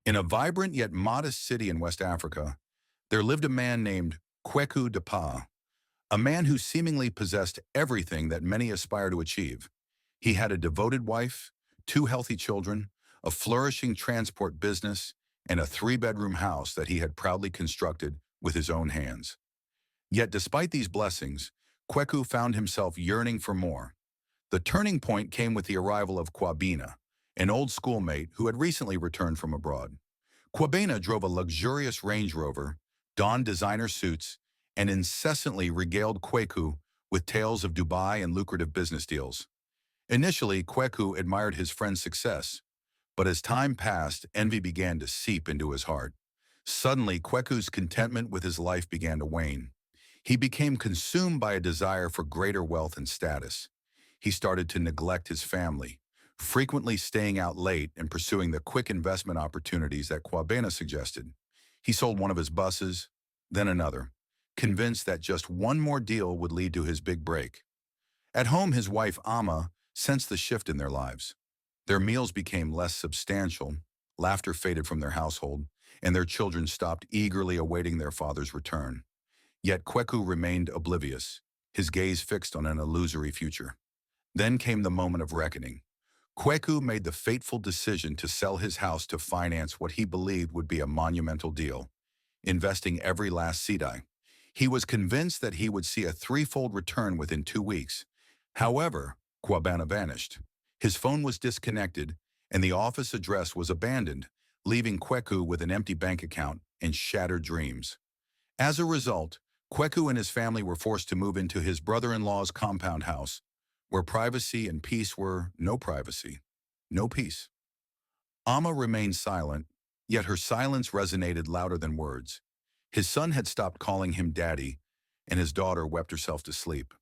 In a vibrant yet modest city in West Africa, there lived a man named Kweku Dapaah, a man who seemingly possessed everything that many aspire to achieve. He had a devoted wife, two healthy children, a flourishing transport business, and a three-bedroom house that he had proudly constructed with his own hands. Yet despite these blessings, Kweku found himself yearning for more. The turning point came with the arrival of Kwabena, an old schoolmate who had recently returned from abroad. Kwabena drove a luxurious Range Rover, donned designer suits, and incessantly regaled Kweku with tales of Dubai and lucrative business deals. Initially, Kweku admired his friend's success, but as time passed, envy began to seep into his heart. Suddenly, Kweku's contentment with his life began to wane. He became consumed by a desire for greater wealth and status. He started to neglect his family, frequently staying out late and pursuing the quick investment opportunities that Kwabena suggested. He sold one of his buses, then another, convinced that just one more deal would lead to his big break. At home, his wife, Amma, sensed the shift in their lives. Their meals became less substantial, laughter faded from their household, and their children stopped eagerly awaiting their father's return. Yet Kweku remained oblivious, his gaze fixed on an illusory future. Then came the moment of reckoning. Kweku made the fateful decision to sell his house to finance what he believed would be a monumental deal, investing every last sedai. He was convinced that he would see a threefold return within 2 weeks. However, Kwabena vanished. His phone was disconnected, and the office address was abandoned, leaving Kweku with an empty bank account and shattered dreams. As a result, Kweku and his family were forced to move into his brother-in-law's compound house, where privacy and peace were no privacy, no peace. Amma remained silent, yet her silence resonated louder than words. His son had stopped calling him daddy, and his daughter wept herself to sleep.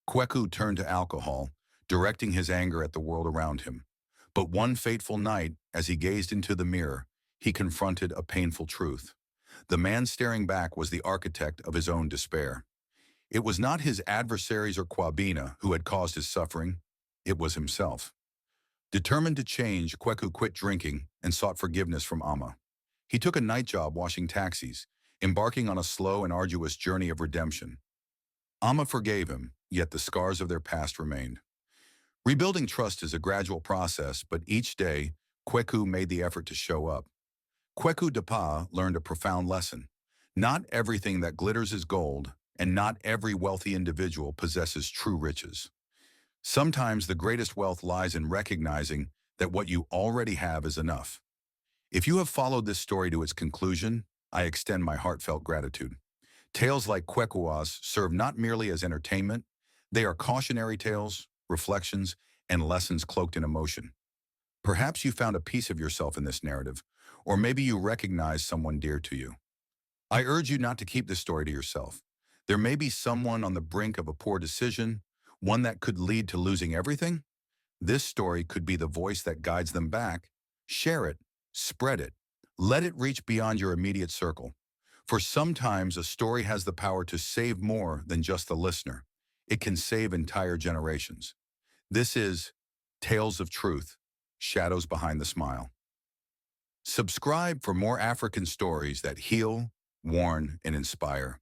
Kweku turned to alcohol, directing his anger at the world around him. But one fateful night, as he gazed into the mirror, he confronted a painful truth. The man staring back was the architect of his own despair. It was not his adversaries or Kwabena who had caused his suffering. It was himself. Determined to change, Kweku quit drinking and sought forgiveness from Amma. He took a night job washing taxis, embarking on a slow and arduous journey of redemption. Amma forgave him, yet the scars of their past remained. Rebuilding trust is a gradual process, but each day, Kweku made the effort to show up. Kweku Dapaah learned a profound lesson. Not everything that glitters is gold, and not every wealthy individual possesses true riches. Sometimes the greatest wealth lies in recognizing that what you already have is enough. If you have followed this story to its conclusion, I extend my heartfelt gratitude. Tales like Kwekua's serve not merely as entertainment, they are cautionary tales, reflections, and lessons cloaked in emotion. Perhaps you found a piece of yourself in this narrative, or maybe you recognize someone dear to you. I urge you not to keep this story to yourself. There may be someone on the brink of a poor decision, one that could lead to losing everything. This story could be the voice that guides them back. Share it, spread it, let it reach beyond your immediate circle. For sometimes a story has the power to save more than just the listener. It can save entire generations. This is Tales of Truth, Shadows Behind the Smile. Subscribe for more African stories that heal, warn, and inspire.